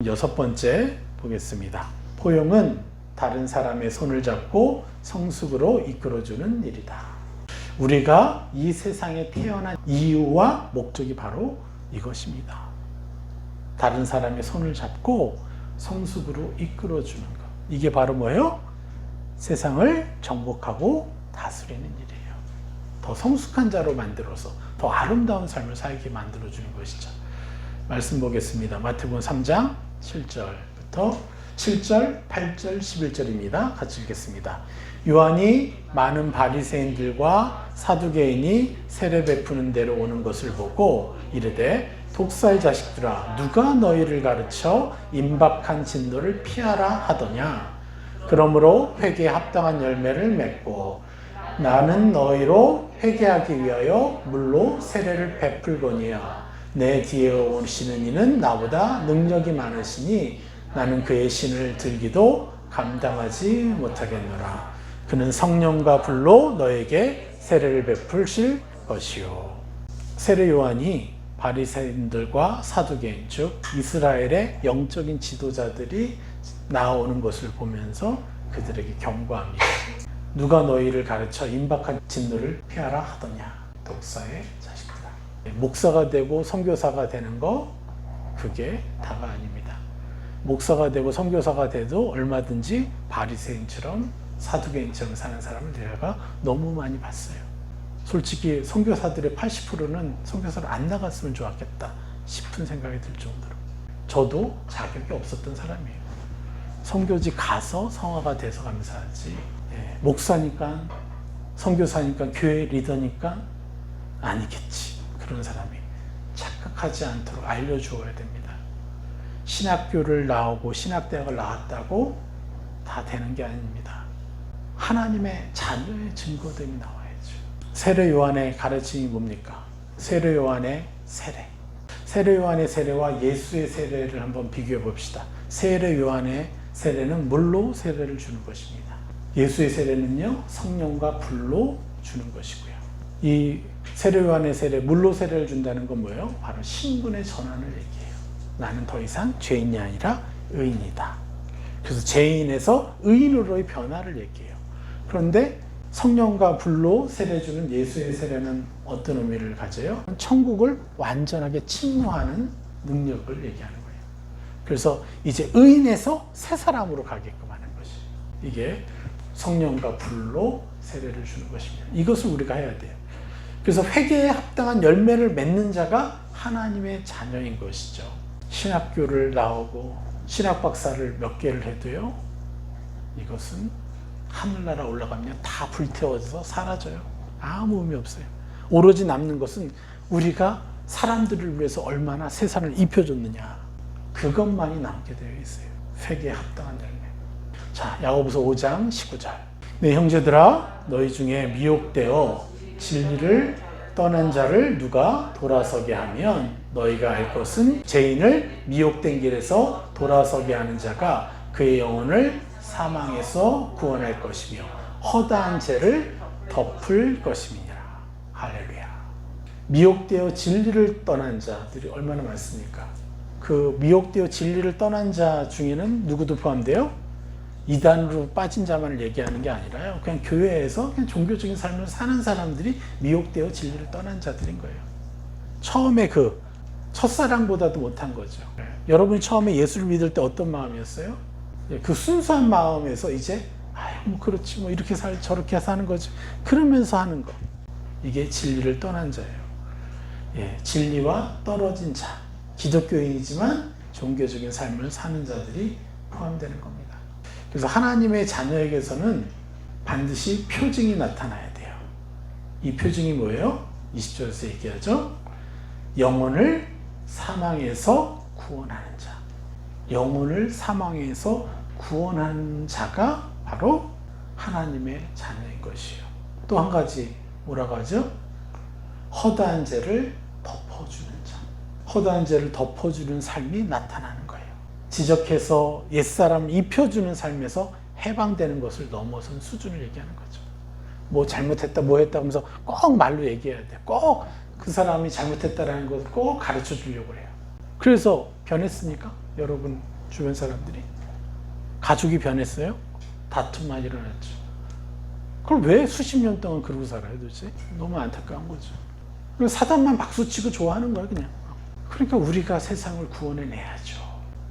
6번째 보겠습니다. 포용은 다른 사람의 손을 잡고 성숙으로 이끌어주는 일이다. 우리가 이 세상에 태어난 이유와 목적이 바로 이것입니다. 다른 사람의 손을 잡고 성숙으로 이끌어주는 것. 이게 바로 뭐예요? 세상을 정복하고 다스리는 일이에요. 더 성숙한 자로 만들어서 더 아름다운 삶을 살게 만들어주는 것이죠. 말씀 보겠습니다. 마태복음 3장 7절부터 7절, 8절, 11절입니다. 같이 읽겠습니다. 요한이 많은 바리새인들과 사두개인이 세례 베푸는 데로 오는 것을 보고 이르되 독사의 자식들아 누가 너희를 가르쳐 임박한 진노를 피하라 하더냐. 그러므로 회개에 합당한 열매를 맺고 나는 너희로 회개하기 위하여 물로 세례를 베풀거니와 내 뒤에 오시는 이는 나보다 능력이 많으시니 나는 그의 신을 들기도 감당하지 못하겠노라. 그는 성령과 불로 너에게 세례를 베푸실 것이요. 세례 요한이 바리새인들과 사두개인 즉 이스라엘의 영적인 지도자들이 나오는 것을 보면서 그들에게 경고합니다. 누가 너희를 가르쳐 임박한 진노를 피하라 하더냐. 독사의 자식들아. 목사가 되고 선교사가 되는 거 그게 다가 아닙니다. 목사가 되고 선교사가 돼도 얼마든지 바리새인처럼 사두개인처럼 사는 사람을 내가 너무 많이 봤어요. 솔직히 선교사들의 80%는 선교사를 안 나갔으면 좋았겠다 싶은 생각이 들 정도로 저도 자격이 없었던 사람이에요. 선교지 가서 성화가 돼서 감사하지 목사니까 선교사니까 교회 리더니까 아니겠지. 그런 사람이 착각하지 않도록 알려주어야 됩니다. 신학교를 나오고 신학대학을 나왔다고 다 되는 게 아닙니다. 하나님의 자녀의 증거됨이 나와야죠. 세례 요한의 가르침이 뭡니까? 세례 요한의 세례. 세례 요한의 세례와 예수의 세례를 한번 비교해 봅시다. 세례 요한의 세례는 물로 세례를 주는 것입니다. 예수의 세례는요, 성령과 불로 주는 것이고요. 이 세례 요한의 세례, 물로 세례를 준다는 건 뭐예요? 바로 신분의 전환을 얘기해요. 나는 더 이상 죄인이 아니라 의인이다. 그래서 죄인에서 의인으로의 변화를 얘기해요. 그런데 성령과 불로 세례 주는 예수의 세례는 어떤 의미를 가져요? 천국을 완전하게 침노하는 능력을 얘기하는 거예요. 그래서 이제 의인에서 새 사람으로 가게끔 하는 것이 이게 성령과 불로 세례를 주는 것입니다. 이것을 우리가 해야 돼요. 그래서 회개에 합당한 열매를 맺는 자가 하나님의 자녀인 것이죠. 신학교를 나오고 신학 박사를 몇 개를 해도요, 이것은 하늘나라 올라가면 다 불태워져서 사라져요. 아무 의미 없어요. 오로지 남는 것은 우리가 사람들을 위해서 얼마나 세상을 입혀줬느냐, 그것만이 남게 되어 있어요. 회개에 합당한 열매. 자, 야고보서 5장 19절. 내 형제들아, 너희 중에 미혹되어 진리를 떠난 자를 누가 돌아서게 하면 너희가 알 것은 죄인을 미혹된 길에서 돌아서게 하는 자가 그의 영혼을 사망에서 구원할 것이며 허다한 죄를 덮을 것임이니라. 할렐루야. 미혹되어 진리를 떠난 자들이 얼마나 많습니까? 그 미혹되어 진리를 떠난 자 중에는 누구도 포함돼요? 이단으로 빠진 자만을 얘기하는 게 아니라요, 그냥 교회에서 그냥 종교적인 삶을 사는 사람들이 미혹되어 진리를 떠난 자들인 거예요. 처음에 그 첫사랑보다도 못한 거죠. 여러분이 처음에 예수를 믿을 때 어떤 마음이었어요? 그 순수한 마음에서 이제 뭐 그렇지 뭐 이렇게 저렇게 사는 거지 그러면서 하는 거, 이게 진리를 떠난 자예요. 진리와 떨어진 자, 기독교인이지만 종교적인 삶을 사는 자들이 포함되는 겁니다. 그래서 하나님의 자녀에게서는 반드시 표징이 나타나야 돼요. 이 표징이 뭐예요? 20절에서 얘기하죠. 영혼을 사망에서 구원하는 자. 영혼을 사망에서 구원하는 자가 바로 하나님의 자녀인 것이에요. 또 한 가지 뭐라고 하죠? 허다한 죄를 덮어주는 자. 허다한 죄를 덮어주는 삶이 나타나는 거예요. 지적해서 옛사람을 입혀주는 삶에서 해방되는 것을 넘어선 수준을 얘기하는 거죠. 뭐 잘못했다 뭐 했다 하면서 꼭 말로 얘기해야 돼. 꼭 그 사람이 잘못했다라는 것을 꼭 가르쳐 주려고 해요. 그래서 변했습니까? 여러분 주변 사람들이. 가족이 변했어요? 다툼만 일어났죠. 그걸 왜 수십 년 동안 그러고 살아요 도대체? 너무 안타까운 거죠. 그리고 사단만 박수치고 좋아하는 거야 그냥. 그러니까 우리가 세상을 구원해내야죠.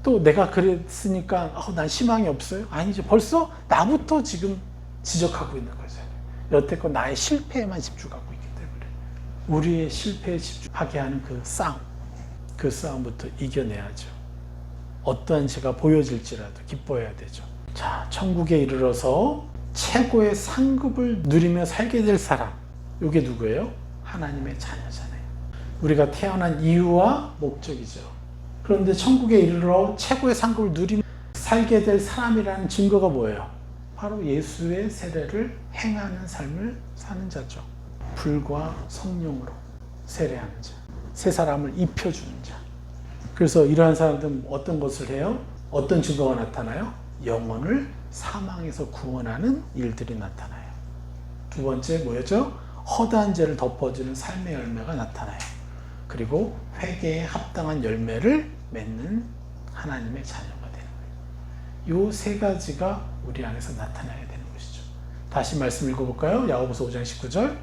또 내가 그랬으니까 난 희망이 없어요? 아니죠. 벌써 나부터 지금 지적하고 있는 거죠. 여태껏 나의 실패에만 집중하고 있기 때문에 우리의 실패에 집중하게 하는 그 싸움부터 이겨내야죠. 어떠한 죄가 보여질지라도 기뻐해야 되죠. 자, 천국에 이르러서 최고의 상급을 누리며 살게 될 사람, 이게 누구예요? 하나님의 자녀잖아요. 우리가 태어난 이유와 목적이죠. 그런데 천국에 이르러 최고의 상급을 누리며 살게 될 사람이라는 증거가 뭐예요? 바로 예수의 세례를 행하는 삶을 사는 자죠. 불과 성령으로 세례하는 자, 새 사람을 입혀주는 자. 그래서 이러한 사람들은 어떤 것을 해요? 어떤 증거가 나타나요? 영혼을 사망에서 구원하는 일들이 나타나요. 두 번째 뭐였죠? 허다한 죄를 덮어주는 삶의 열매가 나타나요. 그리고 회개에 합당한 열매를 맺는 하나님의 자녀가 되는 거예요. 이 세 가지가 우리 안에서 나타나야 되는 것이죠. 다시 말씀 읽어볼까요? 야고보서 5장 19절.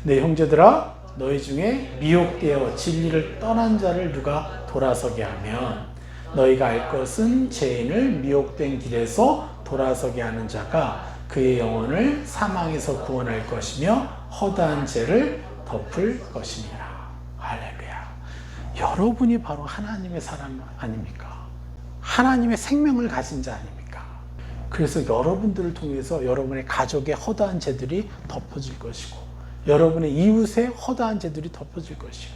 내 형제들아 너희 중에 미혹되어 진리를 떠난 자를 누가 돌아서게 하면 너희가 알 것은 죄인을 미혹된 길에서 돌아서게 하는 자가 그의 영혼을 사망에서 구원할 것이며 허다한 죄를 덮을 것이니라. 할렐루야. 여러분이 바로 하나님의 사람 아닙니까? 하나님의 생명을 가진 자 아닙니까? 그래서 여러분들을 통해서 여러분의 가족의 허다한 죄들이 덮어질 것이고 여러분의 이웃의 허다한 죄들이 덮어질 것이요.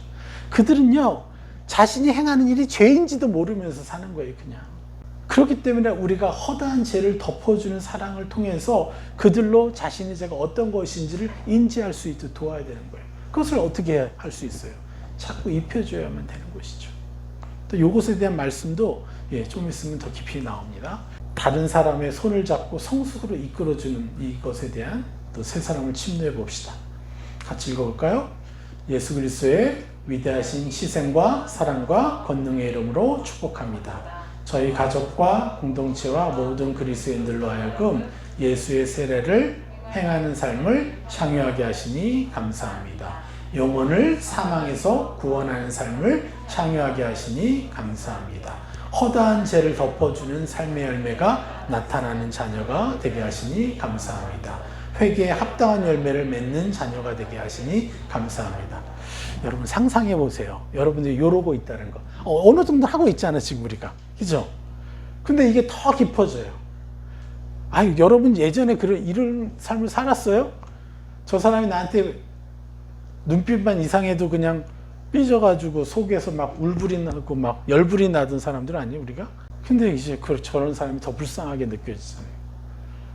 그들은요, 자신이 행하는 일이 죄인지도 모르면서 사는 거예요, 그냥. 그렇기 때문에 우리가 허다한 죄를 덮어주는 사랑을 통해서 그들로 자신의 죄가 어떤 것인지를 인지할 수 있도록 도와야 되는 거예요. 그것을 어떻게 할 수 있어요? 자꾸 입혀줘야만 되는 것이죠. 또 이것에 대한 말씀도 좀 있으면 더 깊이 나옵니다. 다른 사람의 손을 잡고 성숙으로 이끌어주는 이것에 대한 또 세 사람을 침노해 봅시다. 같이 읽어볼까요? 예수 그리스도의 위대하신 희생과 사랑과 권능의 이름으로 축복합니다. 저희 가족과 공동체와 모든 그리스도인들로 하여금 예수의 세례를 행하는 삶을 창유하게 하시니 감사합니다. 영혼을 사망에서 구원하는 삶을 창유하게 하시니 감사합니다. 허다한 죄를 덮어주는 삶의 열매가 나타나는 자녀가 되게 하시니 감사합니다. 회개에 합당한 열매를 맺는 자녀가 되게 하시니 감사합니다. 여러분 상상해 보세요. 여러분들이 이러고 있다는 거. 어느 정도 하고 있잖아 지금 우리가. 그죠? 근데 이게 더 깊어져요. 여러분 예전에 이런 삶을 살았어요? 저 사람이 나한테 눈빛만 이상해도 그냥 삐져가지고 속에서 막 울불이 나고 막 열불이 나던 사람들 아니에요 우리가? 근데 이제 저런 사람이 더 불쌍하게 느껴지잖아요.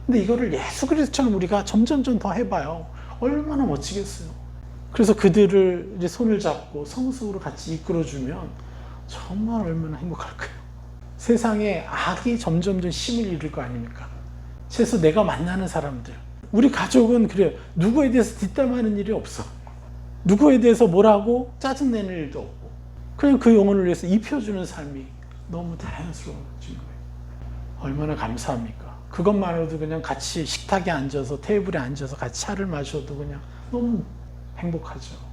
근데 이거를 예수 그리스도처럼 우리가 점점 더 해봐요. 얼마나 멋지겠어요. 그래서 그들을 이제 손을 잡고 성숙으로 같이 이끌어주면 정말 얼마나 행복할까요? 세상에 악이 점점 힘을 잃을 거 아닙니까? 그래서 내가 만나는 사람들, 우리 가족은 그래요. 누구에 대해서 뒷담하는 일이 없어. 누구에 대해서 뭐라고 짜증내는 일도 없고 그냥 그 영혼을 위해서 입혀주는 삶이 너무 자연스러워진 거예요. 얼마나 감사합니까? 그것만으로도 그냥 같이 식탁에 앉아서 테이블에 앉아서 같이 차를 마셔도 그냥 너무 행복하죠.